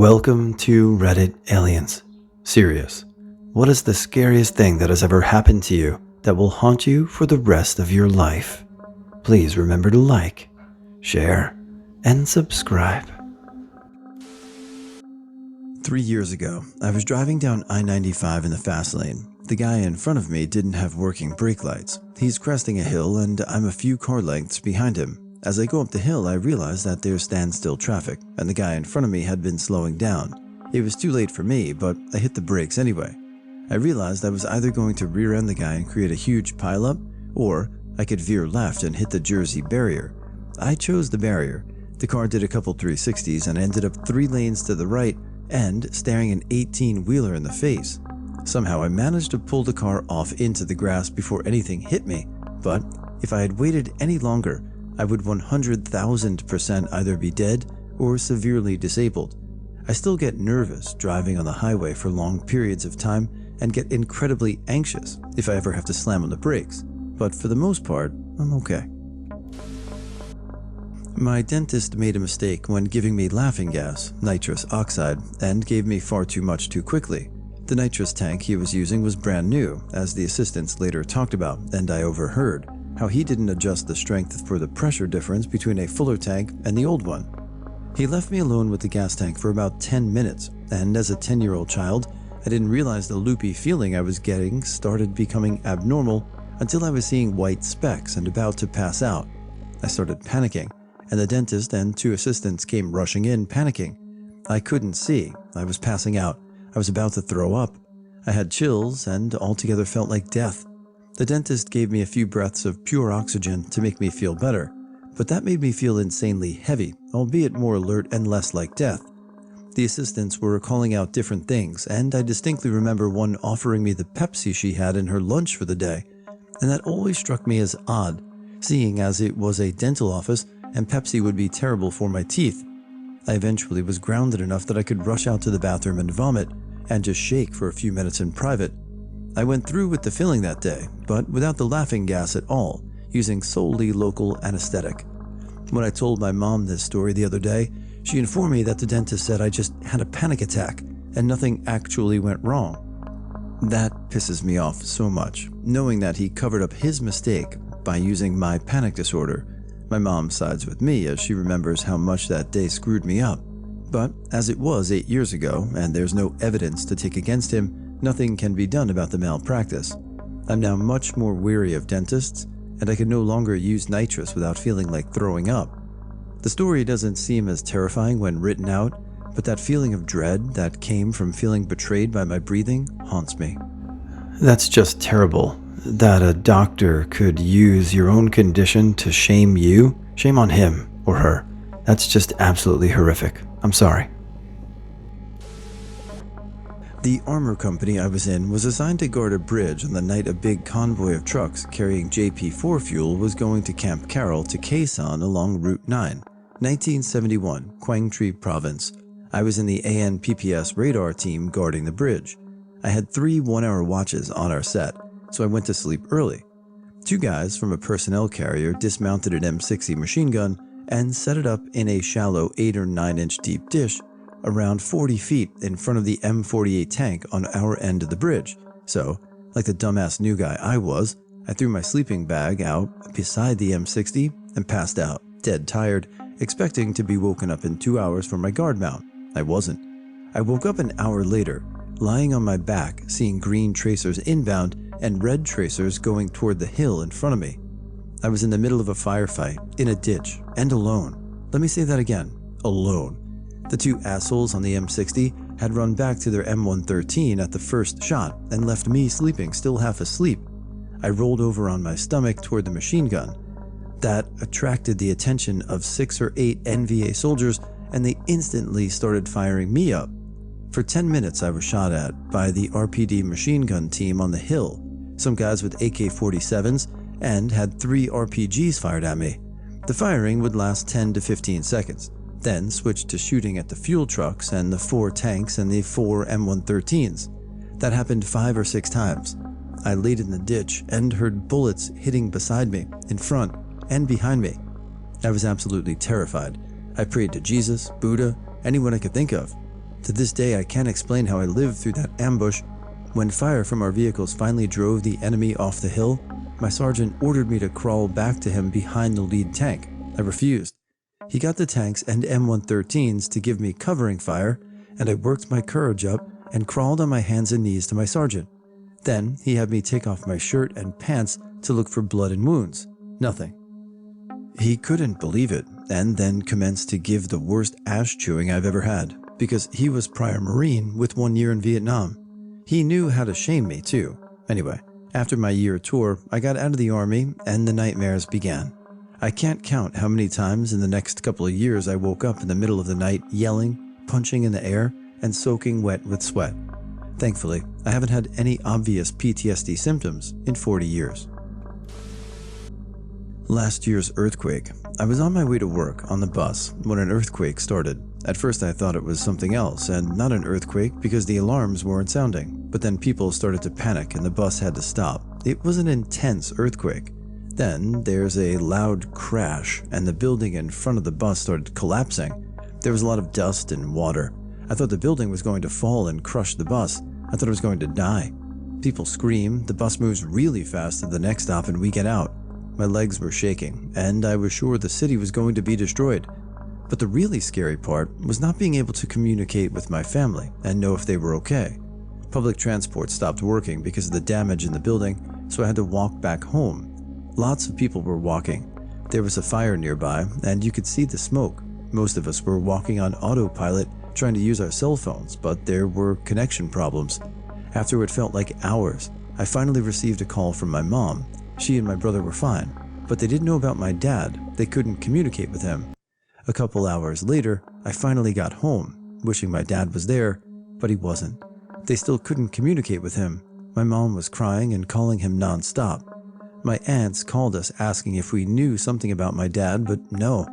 Welcome to Reddit Aliens. Serious. What is the scariest thing that has ever happened to you that will haunt you for the rest of your life? Please remember to like, share, and subscribe. 3 years ago, I was driving down I-95 in the fast lane. The guy in front of me didn't have working brake lights. He's cresting a hill and I'm a few car lengths behind him. As I go up the hill, I realize that there's standstill traffic, and the guy in front of me had been slowing down. It was too late for me, but I hit the brakes anyway. I realized I was either going to rear-end the guy and create a huge pileup, or I could veer left and hit the Jersey barrier. I chose the barrier. The car did a couple 360s and ended up 3 lanes to the right and staring an 18-wheeler in the face. Somehow I managed to pull the car off into the grass before anything hit me, but if I had waited any longer, I would 100,000% either be dead or severely disabled. I still get nervous driving on the highway for long periods of time and get incredibly anxious if I ever have to slam on the brakes, but for the most part, I'm okay. My dentist made a mistake when giving me laughing gas, nitrous oxide, and gave me far too much too quickly. The nitrous tank he was using was brand new, as the assistants later talked about, and I overheard how he didn't adjust the strength for the pressure difference between a fuller tank and the old one. He left me alone with the gas tank for about 10 minutes, and as a 10-year-old child, I didn't realize the loopy feeling I was getting started becoming abnormal until I was seeing white specks and about to pass out. I started panicking, and the dentist and 2 assistants came rushing in panicking. I couldn't see. I was passing out. I was about to throw up. I had chills and altogether felt like death. The dentist gave me a few breaths of pure oxygen to make me feel better, but that made me feel insanely heavy, albeit more alert and less like death. The assistants were calling out different things, and I distinctly remember one offering me the Pepsi she had in her lunch for the day, and that always struck me as odd, seeing as it was a dental office and Pepsi would be terrible for my teeth. I eventually was grounded enough that I could rush out to the bathroom and vomit, and just shake for a few minutes in private. I went through with the filling that day, but without the laughing gas at all, using solely local anesthetic. When I told my mom this story the other day, she informed me that the dentist said I just had a panic attack and nothing actually went wrong. That pisses me off so much, knowing that he covered up his mistake by using my panic disorder. My mom sides with me as she remembers how much that day screwed me up. But as it was 8 years ago and there's no evidence to take against him, nothing can be done about the malpractice. I'm now much more weary of dentists, and I can no longer use nitrous without feeling like throwing up. The story doesn't seem as terrifying when written out, but that feeling of dread that came from feeling betrayed by my breathing haunts me. That's just terrible. That a doctor could use your own condition to shame you. Shame on him or her. That's just absolutely horrific. I'm sorry. The armor company I was in was assigned to guard a bridge on the night a big convoy of trucks carrying JP4 fuel was going to Camp Carroll to Quezon along Route 9, 1971, Quang Tri Province. I was in the ANPPS radar team guarding the bridge. I had 3 one-hour watches on our set, so I went to sleep early. 2 guys from a personnel carrier dismounted an M60 machine gun and set it up in a shallow 8 or 9 inch deep dish around 40 feet in front of the M48 tank on our end of the bridge. So, like the dumbass new guy I was, I threw my sleeping bag out beside the M60 and passed out, dead tired, expecting to be woken up in 2 hours for my guard mount. I wasn't. I woke up an hour later, lying on my back, seeing green tracers inbound and red tracers going toward the hill in front of me. I was in the middle of a firefight, in a ditch, and alone. Let me say that again, alone. The 2 assholes on the M60 had run back to their M113 at the first shot and left me sleeping, still half asleep. I rolled over on my stomach toward the machine gun. That attracted the attention of 6 or 8 NVA soldiers, and they instantly started firing me up. For 10 minutes I was shot at by the RPD machine gun team on the hill, some guys with AK-47s, and had 3 RPGs fired at me. The firing would last 10 to 15 seconds. Then switched to shooting at the fuel trucks and the 4 tanks and the 4 M113s. That happened 5 or 6 times. I laid in the ditch and heard bullets hitting beside me, in front, and behind me. I was absolutely terrified. I prayed to Jesus, Buddha, anyone I could think of. To this day, I can't explain how I lived through that ambush. When fire from our vehicles finally drove the enemy off the hill, my sergeant ordered me to crawl back to him behind the lead tank. I refused. He got the tanks and M113s to give me covering fire, and I worked my courage up and crawled on my hands and knees to my sergeant. Then he had me take off my shirt and pants to look for blood and wounds. Nothing. He couldn't believe it, and then commenced to give the worst ash chewing I've ever had, because he was prior Marine with 1 year in Vietnam. He knew how to shame me too. Anyway, after my year tour, I got out of the army and the nightmares began. I can't count how many times in the next couple of years I woke up in the middle of the night yelling, punching in the air, and soaking wet with sweat. Thankfully, I haven't had any obvious PTSD symptoms in 40 years. Last year's earthquake. I was on my way to work on the bus when an earthquake started. At first I thought it was something else and not an earthquake because the alarms weren't sounding. But then people started to panic and the bus had to stop. It was an intense earthquake. Then there's a loud crash and the building in front of the bus started collapsing. There was a lot of dust and water. I thought the building was going to fall and crush the bus. I thought I was going to die. People scream, the bus moves really fast to the next stop and we get out. My legs were shaking, and I was sure the city was going to be destroyed. But the really scary part was not being able to communicate with my family and know if they were okay. Public transport stopped working because of the damage in the building, so I had to walk back home. Lots of people were walking. There was a fire nearby, and you could see the smoke. Most of us were walking on autopilot, trying to use our cell phones, but there were connection problems. After what felt like hours, I finally received a call from my mom. She and my brother were fine, but they didn't know about my dad. They couldn't communicate with him. A couple hours later, I finally got home, wishing my dad was there, but he wasn't. They still couldn't communicate with him. My mom was crying and calling him non-stop. My aunts called us asking if we knew something about my dad, but no.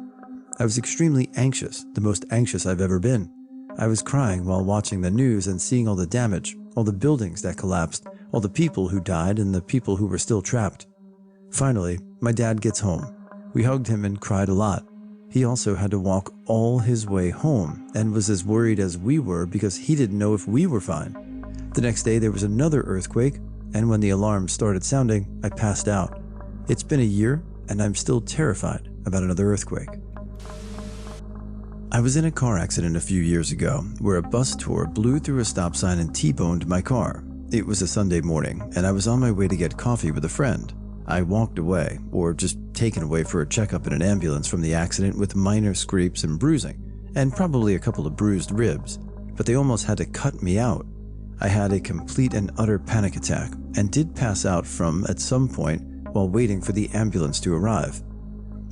I was extremely anxious, the most anxious I've ever been. I was crying while watching the news and seeing all the damage, all the buildings that collapsed, all the people who died and the people who were still trapped. Finally, my dad gets home. We hugged him and cried a lot. He also had to walk all his way home and was as worried as we were because he didn't know if we were fine. The next day there was another earthquake, and when the alarm started sounding, I passed out. It's been a year, and I'm still terrified about another earthquake. I was in a car accident a few years ago where a bus tour blew through a stop sign and T-boned my car. It was a Sunday morning, and I was on my way to get coffee with a friend. I walked away, or just taken away for a checkup in an ambulance from the accident with minor scrapes and bruising, and probably a couple of bruised ribs, but they almost had to cut me out. I had a complete and utter panic attack, and did pass out from at some point while waiting for the ambulance to arrive.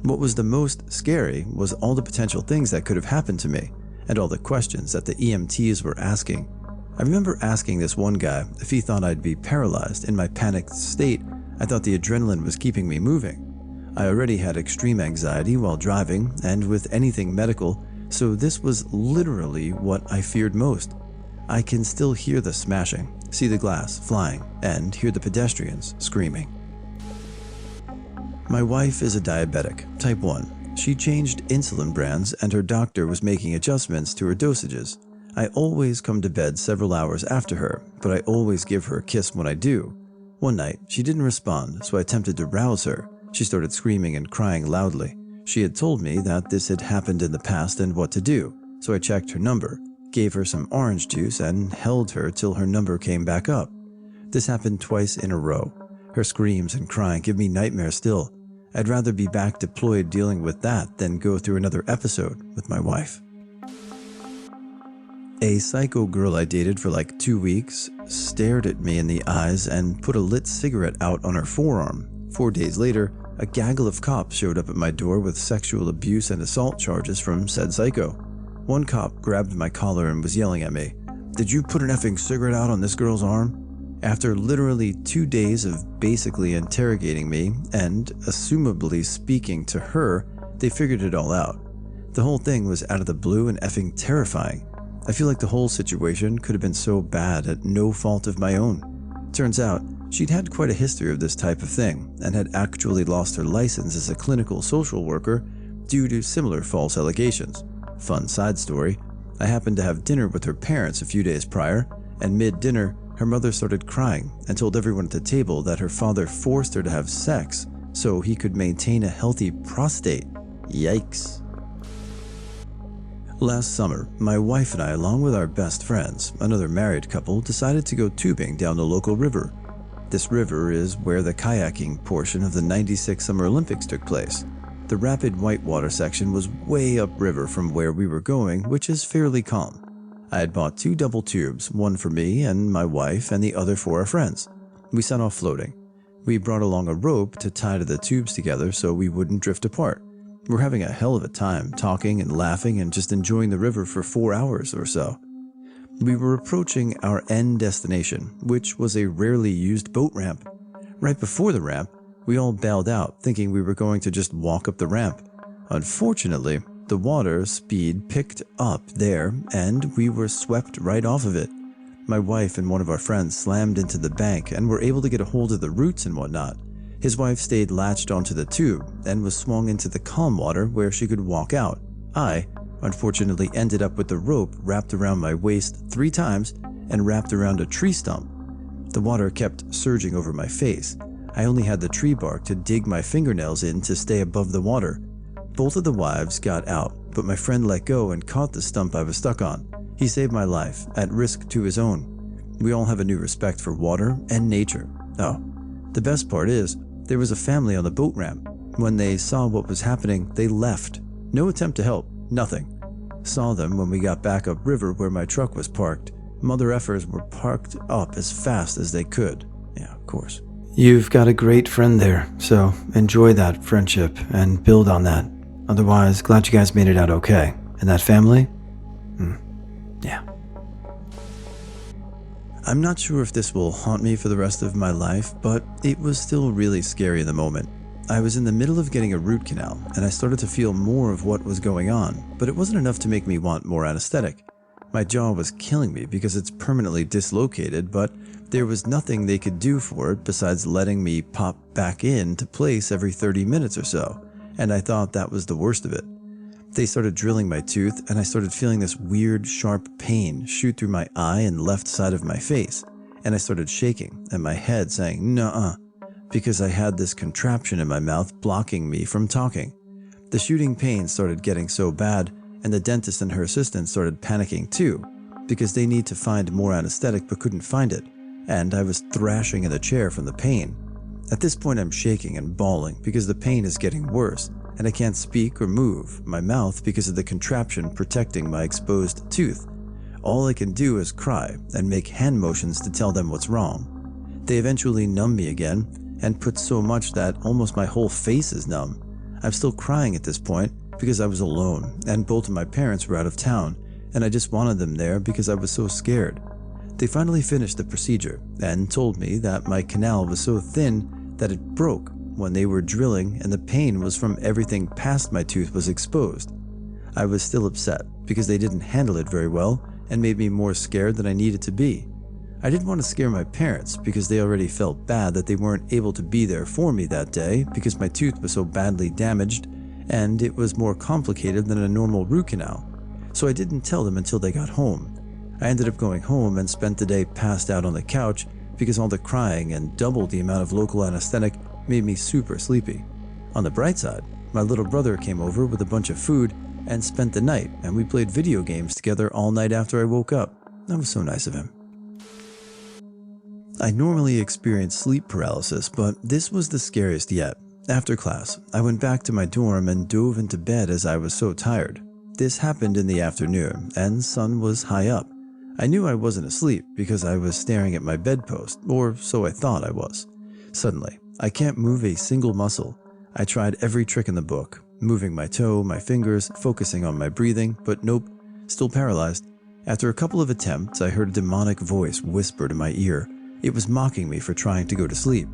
What was the most scary was all the potential things that could have happened to me, and all the questions that the EMTs were asking. I remember asking this one guy if he thought I'd be paralyzed. In my panicked state, I thought the adrenaline was keeping me moving. I already had extreme anxiety while driving and with anything medical, so this was literally what I feared most. I can still hear the smashing, see the glass flying, and hear the pedestrians screaming. My wife is a diabetic, type 1. She changed insulin brands and her doctor was making adjustments to her dosages. I always come to bed several hours after her, but I always give her a kiss when I do. One night, she didn't respond, so I attempted to rouse her. She started screaming and crying loudly. She had told me that this had happened in the past and what to do, so I checked her number, gave her some orange juice, and held her till her number came back up. This happened twice in a row. Her screams and crying give me nightmares still. I'd rather be back deployed dealing with that than go through another episode with my wife. A psycho girl I dated for like 2 weeks stared at me in the eyes and put a lit cigarette out on her forearm. 4 days later, a gaggle of cops showed up at my door with sexual abuse and assault charges from said psycho. One cop grabbed my collar and was yelling at me, "Did you put an effing cigarette out on this girl's arm?" After literally 2 days of basically interrogating me and assumably speaking to her, they figured it all out. The whole thing was out of the blue and effing terrifying. I feel like the whole situation could have been so bad at no fault of my own. Turns out, she'd had quite a history of this type of thing and had actually lost her license as a clinical social worker due to similar false allegations. Fun side story, I happened to have dinner with her parents a few days prior, and mid-dinner, her mother started crying and told everyone at the table that her father forced her to have sex so he could maintain a healthy prostate. Yikes. Last summer, my wife and I, along with our best friends, another married couple, decided to go tubing down the local river. This river is where the kayaking portion of the '96 Summer Olympics took place. The rapid whitewater section was way upriver from where we were going, which is fairly calm. I had bought 2 double tubes, one for me and my wife and the other for our friends. We set off floating. We brought along a rope to tie to the tubes together so we wouldn't drift apart. We're having a hell of a time talking and laughing and just enjoying the river for 4 hours or so. We were approaching our end destination, which was a rarely used boat ramp. Right before the ramp, we all bailed out, thinking we were going to just walk up the ramp. Unfortunately, the water speed picked up there, and we were swept right off of it. My wife and one of our friends slammed into the bank and were able to get a hold of the roots and whatnot. His wife stayed latched onto the tube and was swung into the calm water where she could walk out. I, unfortunately, ended up with the rope wrapped around my waist 3 times and wrapped around a tree stump. The water kept surging over my face. I only had the tree bark to dig my fingernails in to stay above the water. Both of the wives got out, but my friend let go and caught the stump I was stuck on. He saved my life, at risk to his own. We all have a new respect for water and nature. Oh, the best part is, there was a family on the boat ramp. When they saw what was happening, they left. No attempt to help, nothing. Saw them when we got back upriver where my truck was parked. Mother effers were parked up as fast as they could. Yeah, of course. You've got a great friend there, so enjoy that friendship and build on that. Otherwise, glad you guys made it out okay. And that family? Yeah. I'm not sure if this will haunt me for the rest of my life, but it was still really scary in the moment. I was in the middle of getting a root canal, and I started to feel more of what was going on, but it wasn't enough to make me want more anesthetic. My jaw was killing me because it's permanently dislocated, but there was nothing they could do for it besides letting me pop back into place every 30 minutes or so, and I thought that was the worst of it. They started drilling my tooth, and I started feeling this weird, sharp pain shoot through my eye and left side of my face, and I started shaking, and my head saying, "Nuh-uh," because I had this contraption in my mouth blocking me from talking. The shooting pain started getting so bad, and the dentist and her assistant started panicking too, because they need to find more anesthetic but couldn't find it, and I was thrashing in the chair from the pain. At this point I'm shaking and bawling because the pain is getting worse, and I can't speak or move my mouth because of the contraption protecting my exposed tooth. All I can do is cry and make hand motions to tell them what's wrong. They eventually numb me again and put so much that almost my whole face is numb. I'm still crying at this point because I was alone and both of my parents were out of town, and I just wanted them there because I was so scared. They finally finished the procedure and told me that my canal was so thin that it broke when they were drilling, and the pain was from everything past my tooth was exposed. I was still upset because they didn't handle it very well and made me more scared than I needed to be. I didn't want to scare my parents because they already felt bad that they weren't able to be there for me that day because my tooth was so badly damaged and it was more complicated than a normal root canal. So I didn't tell them until they got home. I ended up going home and spent the day passed out on the couch because all the crying and double the amount of local anesthetic made me super sleepy. On the bright side, my little brother came over with a bunch of food and spent the night, and we played video games together all night after I woke up. That was so nice of him. I normally experience sleep paralysis, but this was the scariest yet. After class, I went back to my dorm and dove into bed as I was so tired. This happened in the afternoon, and sun was high up. I knew I wasn't asleep because I was staring at my bedpost, or so I thought I was. Suddenly, I can't move a single muscle. I tried every trick in the book, moving my toe, my fingers, focusing on my breathing, but nope, still paralyzed. After a couple of attempts, I heard a demonic voice whisper to my ear. It was mocking me for trying to go to sleep.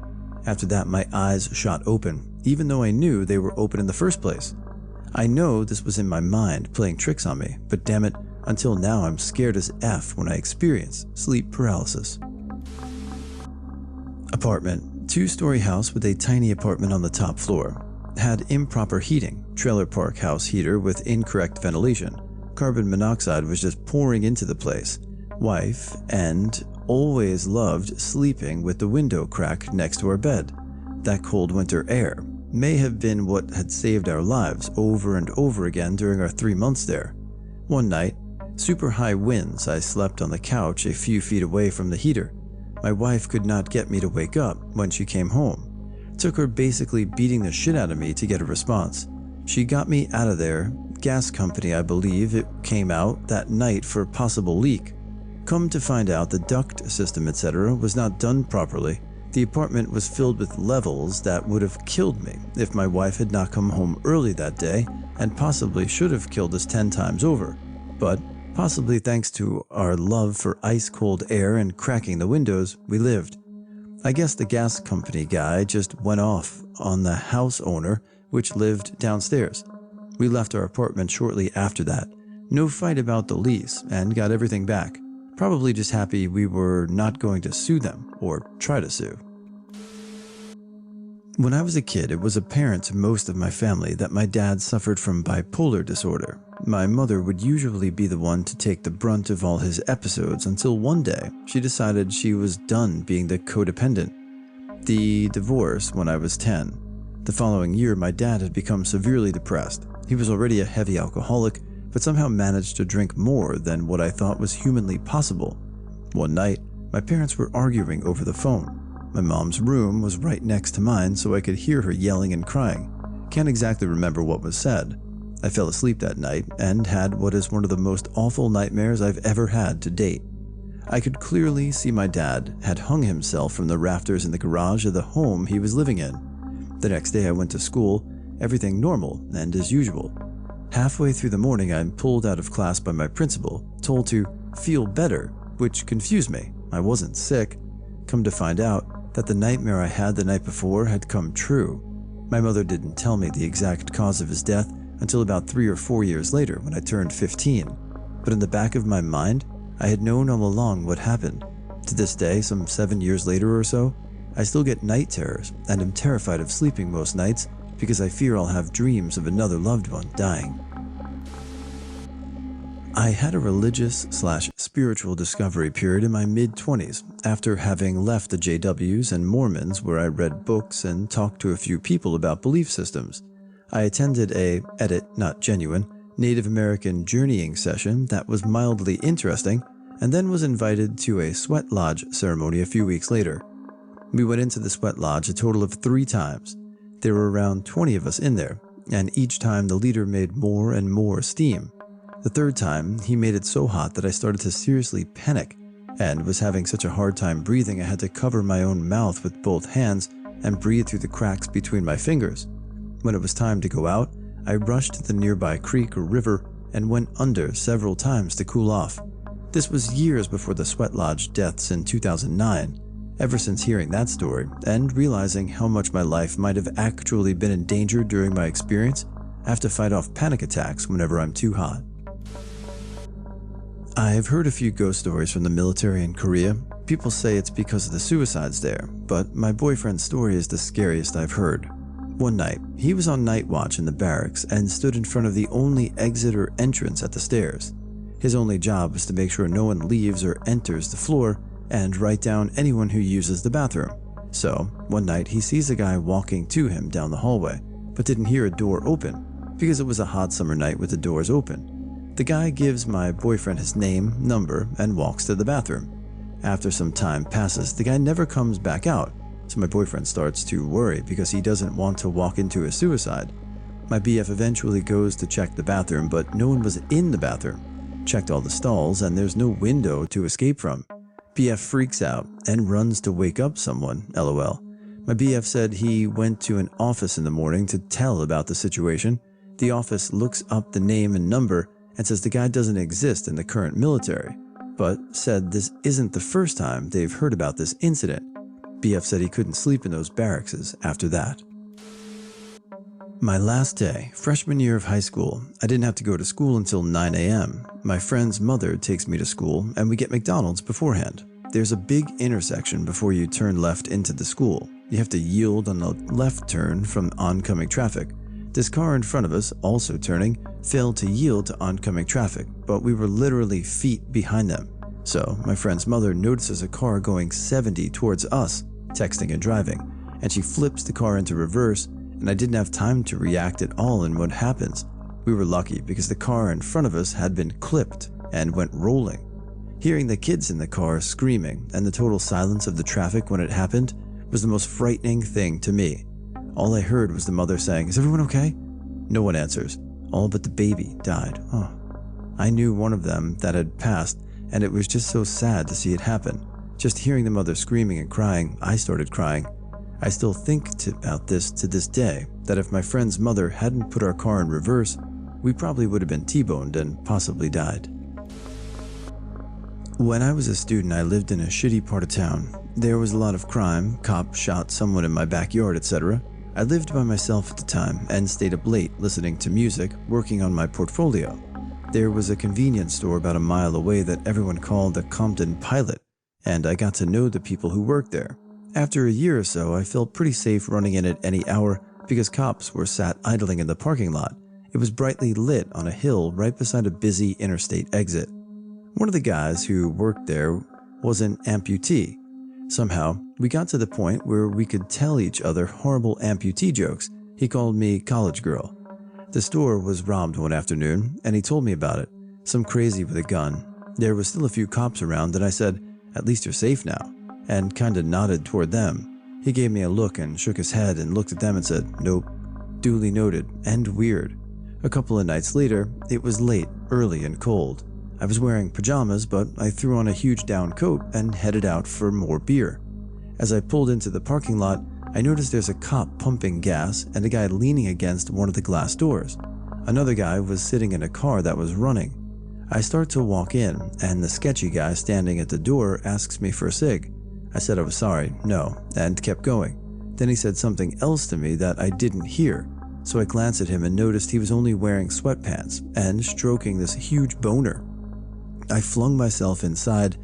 After that, my eyes shot open, even though I knew they were open in the first place. I know this was in my mind playing tricks on me, but damn it, until now I'm scared as F when I experience sleep paralysis. Apartment. 2-story house with a tiny apartment on the top floor. Had improper heating, trailer park house heater with incorrect ventilation. Carbon monoxide was just pouring into the place. Wife, and always loved sleeping with the window crack next to our bed. That cold winter air may have been what had saved our lives over and over again during our 3 months there. One night, super high winds, I slept on the couch a few feet away from the heater. My wife could not get me to wake up when she came home. It took her basically beating the shit out of me to get a response. She got me out of there. Gas company, I believe it came out that night for possible leak. Come to find out, the duct system, etc. was not done properly. The apartment was filled with levels that would have killed me if my wife had not come home early that day, and possibly should have killed us 10 times over. But possibly thanks to our love for ice-cold air and cracking the windows, we lived. I guess the gas company guy just went off on the house owner, which lived downstairs. We left our apartment shortly after that. No fight about the lease, and got everything back. Probably just happy we were not going to sue them, or try to sue. When I was a kid, it was apparent to most of my family that my dad suffered from bipolar disorder. My mother would usually be the one to take the brunt of all his episodes until one day she decided she was done being the codependent. The divorce when I was 10. The following year, my dad had become severely depressed. He was already a heavy alcoholic, but somehow managed to drink more than what I thought was humanly possible. One night, my parents were arguing over the phone. My mom's room was right next to mine, so I could hear her yelling and crying. Can't exactly remember what was said. I fell asleep that night and had what is one of the most awful nightmares I've ever had to date. I could clearly see my dad had hung himself from the rafters in the garage of the home he was living in. The next day I went to school, everything normal and as usual. Halfway through the morning, I'm pulled out of class by my principal, told to feel better, which confused me. I wasn't sick. Come to find out that the nightmare I had the night before had come true. My mother didn't tell me the exact cause of his death until about 3 or 4 years later when I turned 15. But in the back of my mind, I had known all along what happened. To this day, some 7 years later or so, I still get night terrors and am terrified of sleeping most nights because I fear I'll have dreams of another loved one dying. I had a religious/spiritual discovery period in my mid-20s after having left the JWs and Mormons, where I read books and talked to a few people about belief systems. I attended a, edit not genuine, Native American journeying session that was mildly interesting, and then was invited to a sweat lodge ceremony a few weeks later. We went into the sweat lodge a total of 3 times. There were around 20 of us in there, and each time the leader made more and more steam. The 3rd time, he made it so hot that I started to seriously panic, and was having such a hard time breathing I had to cover my own mouth with both hands and breathe through the cracks between my fingers. When it was time to go out, I rushed to the nearby creek or river and went under several times to cool off. This was years before the sweat lodge deaths in 2009. Ever since hearing that story and realizing how much my life might have actually been in danger during my experience, I have to fight off panic attacks whenever I'm too hot. I've heard a few ghost stories from the military in Korea. People say it's because of the suicides there, but my boyfriend's story is the scariest I've heard. One night, he was on night watch in the barracks and stood in front of the only exit or entrance at the stairs. His only job was to make sure no one leaves or enters the floor and write down anyone who uses the bathroom. So, one night he sees a guy walking to him down the hallway, but didn't hear a door open because it was a hot summer night with the doors open. The guy gives my boyfriend his name, number, and walks to the bathroom. After some time passes, the guy never comes back out, so my boyfriend starts to worry because he doesn't want to walk into a suicide. My BF eventually goes to check the bathroom, but no one was in the bathroom. Checked all the stalls, and there's no window to escape from. BF freaks out and runs to wake up someone, lol. My BF said he went to an office in the morning to tell about the situation. The office looks up the name and number and says the guy doesn't exist in the current military, but said this isn't the first time they've heard about this incident. BF said he couldn't sleep in those barracks after that. My last day, freshman year of high school, I didn't have to go to school until 9 a.m. My friend's mother takes me to school and we get McDonald's beforehand. There's a big intersection before you turn left into the school. You have to yield on the left turn from oncoming traffic. This car in front of us, also turning, failed to yield to oncoming traffic, but we were literally feet behind them. So my friend's mother notices a car going 70 towards us, texting and driving, and she flips the car into reverse, and I didn't have time to react at all. And what happens? We were lucky because the car in front of us had been clipped and went rolling. Hearing the kids in the car screaming and the total silence of the traffic when it happened was the most frightening thing to me. All I heard was the mother saying, "Is everyone okay?" No one answers. All but the baby died. Oh. I knew one of them that had passed, and it was just so sad to see it happen. Just hearing the mother screaming and crying, I started crying. I still think about this to this day, that if my friend's mother hadn't put our car in reverse, we probably would have been T-boned and possibly died. When I was a student, I lived in a shitty part of town. There was a lot of crime, cops shot someone in my backyard, etc. I lived by myself at the time and stayed up late listening to music, working on my portfolio. There was a convenience store about a mile away that everyone called the Compton Pilot, and I got to know the people who worked there. After a year or so, I felt pretty safe running in at any hour because cops were sat idling in the parking lot. It was brightly lit on a hill right beside a busy interstate exit. One of the guys who worked there was an amputee. Somehow, we got to the point where we could tell each other horrible amputee jokes. He called me college girl. The store was robbed one afternoon, and he told me about it. Some crazy with a gun. There was still a few cops around, and I said, "At least you're safe now," and kinda nodded toward them. He gave me a look and shook his head and looked at them and said, "Nope." Duly noted, and weird. A couple of nights later, it was late, early, and cold. I was wearing pajamas, but I threw on a huge down coat and headed out for more beer. As I pulled into the parking lot, I noticed there's a cop pumping gas and a guy leaning against one of the glass doors. Another guy was sitting in a car that was running. I start to walk in, and the sketchy guy standing at the door asks me for a cig. I said I was sorry, no, and kept going. Then he said something else to me that I didn't hear, so I glanced at him and noticed he was only wearing sweatpants and stroking this huge boner. I flung myself inside,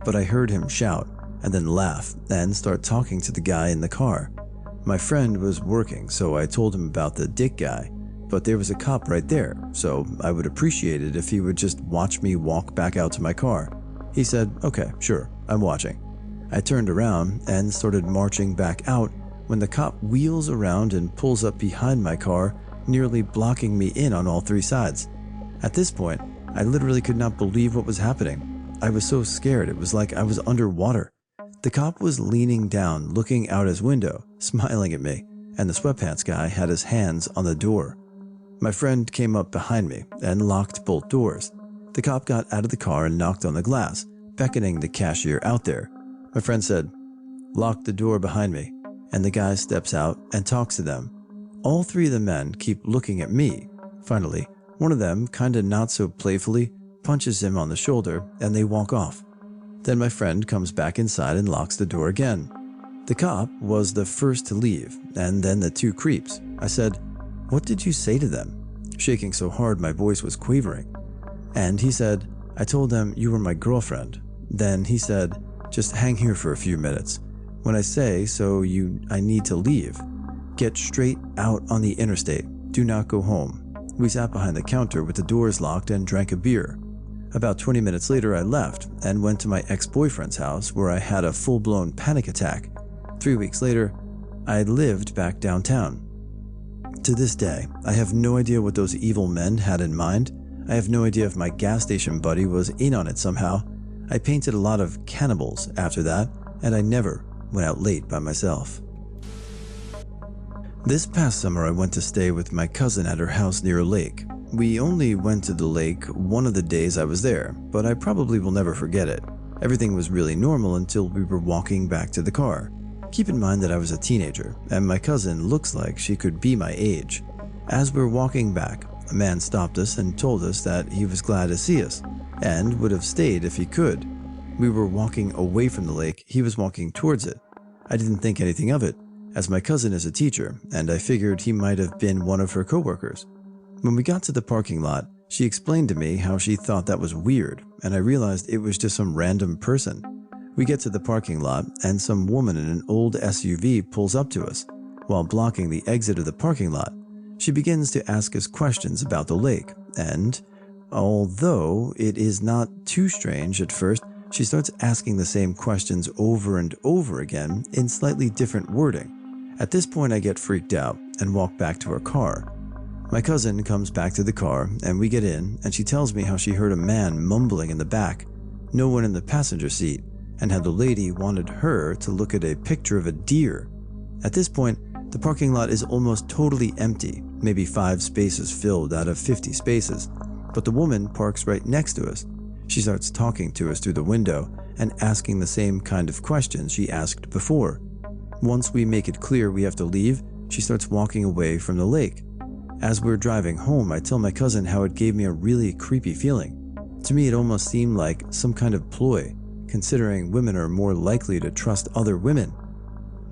but I heard him shout and then laugh and start talking to the guy in the car. My friend was working, so I told him about the dick guy, but there was a cop right there, so I would appreciate it if he would just watch me walk back out to my car. He said, "Okay, sure, I'm watching." I turned around and started marching back out when the cop wheels around and pulls up behind my car, nearly blocking me in on all three sides. At this point, I literally could not believe what was happening. I was so scared, it was like I was underwater. The cop was leaning down, looking out his window, smiling at me, and the sweatpants guy had his hands on the door. My friend came up behind me and locked both doors. The cop got out of the car and knocked on the glass, beckoning the cashier out there. My friend said, "Lock the door behind me," and the guy steps out and talks to them. All three of the men keep looking at me. Finally, one of them, kinda not so playfully, punches him on the shoulder and they walk off. Then my friend comes back inside and locks the door again. The cop was the first to leave, and then the two creeps. I said, "What did you say to them?" Shaking so hard my voice was quavering. And he said, "I told them you were my girlfriend." Then he said, "Just hang here for a few minutes. When I say so, I need to leave. Get straight out on the interstate. Do not go home." We sat behind the counter with the doors locked and drank a beer. About 20 minutes later, I left and went to my ex-boyfriend's house where I had a full-blown panic attack. 3 weeks later, I lived back downtown. To this day, I have no idea what those evil men had in mind. I have no idea if my gas station buddy was in on it somehow. I painted a lot of cannibals after that, and I never went out late by myself. This past summer, I went to stay with my cousin at her house near a lake. We only went to the lake one of the days I was there, but I probably will never forget it. Everything was really normal until we were walking back to the car. Keep in mind that I was a teenager, and my cousin looks like she could be my age. As we were walking back, a man stopped us and told us that he was glad to see us, and would have stayed if he could. We were walking away from the lake, he was walking towards it. I didn't think anything of it, as my cousin is a teacher, and I figured he might have been one of her coworkers. When we got to the parking lot, she explained to me how she thought that was weird, and I realized it was just some random person. We get to the parking lot, and some woman in an old SUV pulls up to us, while blocking the exit of the parking lot. She begins to ask us questions about the lake, and although it is not too strange at first, she starts asking the same questions over and over again in slightly different wording. At this point, I get freaked out and walk back to her car. My cousin comes back to the car and we get in, and she tells me how she heard a man mumbling in the back, no one in the passenger seat, and how the lady wanted her to look at a picture of a deer. At this point, the parking lot is almost totally empty, maybe 5 spaces filled out of 50 spaces, but the woman parks right next to us. She starts talking to us through the window and asking the same kind of questions she asked before. Once we make it clear we have to leave, she starts walking away from the lake. As we're driving home, I tell my cousin how it gave me a really creepy feeling. To me, it almost seemed like some kind of ploy, considering women are more likely to trust other women.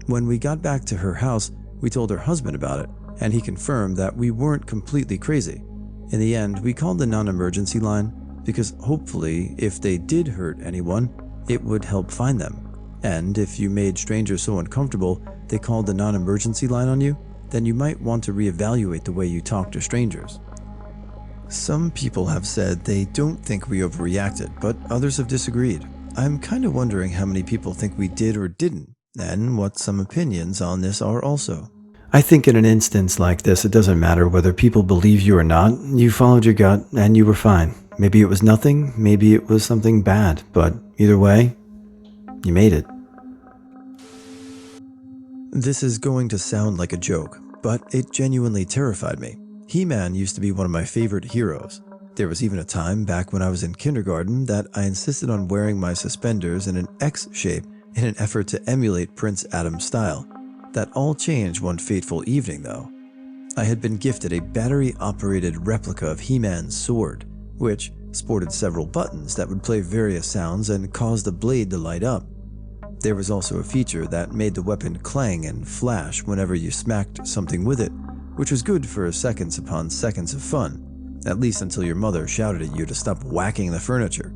When we got back to her house, we told her husband about it, and he confirmed that we weren't completely crazy. In the end, we called the non-emergency line because hopefully, if they did hurt anyone, it would help find them. And if you made strangers so uncomfortable they called the non-emergency line on you, then you might want to reevaluate the way you talk to strangers. Some people have said they don't think we overreacted, but others have disagreed. I'm kind of wondering how many people think we did or didn't, and what some opinions on this are also. I think in an instance like this, it doesn't matter whether people believe you or not. You followed your gut and you were fine. Maybe it was nothing, maybe it was something bad, but either way, you made it. This is going to sound like a joke, but it genuinely terrified me. He-Man used to be one of my favorite heroes. There was even a time back when I was in kindergarten that I insisted on wearing my suspenders in an X shape in an effort to emulate Prince Adam's style. That all changed one fateful evening though. I had been gifted a battery-operated replica of He-Man's sword, which sported several buttons that would play various sounds and cause the blade to light up. There was also a feature that made the weapon clang and flash whenever you smacked something with it, which was good for seconds upon seconds of fun, at least until your mother shouted at you to stop whacking the furniture.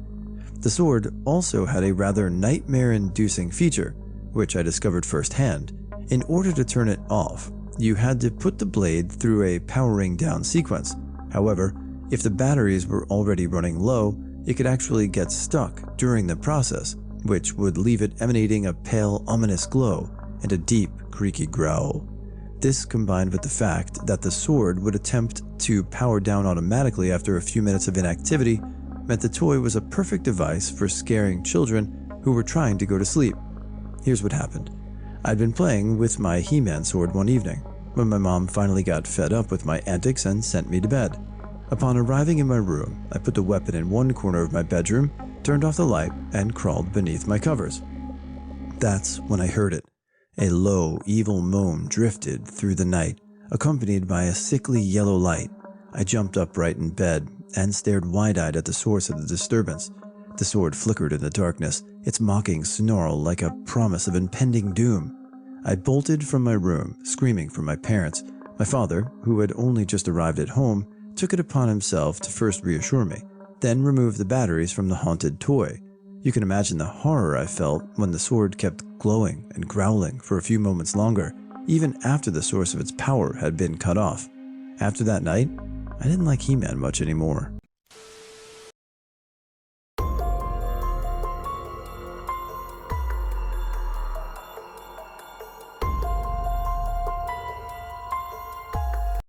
The sword also had a rather nightmare-inducing feature, which I discovered firsthand. In order to turn it off, you had to put the blade through a powering down sequence. However, if the batteries were already running low, it could actually get stuck during the process, which would leave it emanating a pale, ominous glow and a deep, creaky growl. This, combined with the fact that the sword would attempt to power down automatically after a few minutes of inactivity, meant the toy was a perfect device for scaring children who were trying to go to sleep. Here's what happened. I'd been playing with my He-Man sword one evening, when my mom finally got fed up with my antics and sent me to bed. Upon arriving in my room, I put the weapon in one corner of my bedroom, turned off the light, and crawled beneath my covers. That's when I heard it. A low, evil moan drifted through the night, accompanied by a sickly yellow light. I jumped upright in bed and stared wide-eyed at the source of the disturbance. The sword flickered in the darkness, its mocking snarl like a promise of impending doom. I bolted from my room, screaming for my parents. My father, who had only just arrived at home, took it upon himself to first reassure me, then remove the batteries from the haunted toy. You can imagine the horror I felt when the sword kept glowing and growling for a few moments longer, even after the source of its power had been cut off. After that night, I didn't like He-Man much anymore.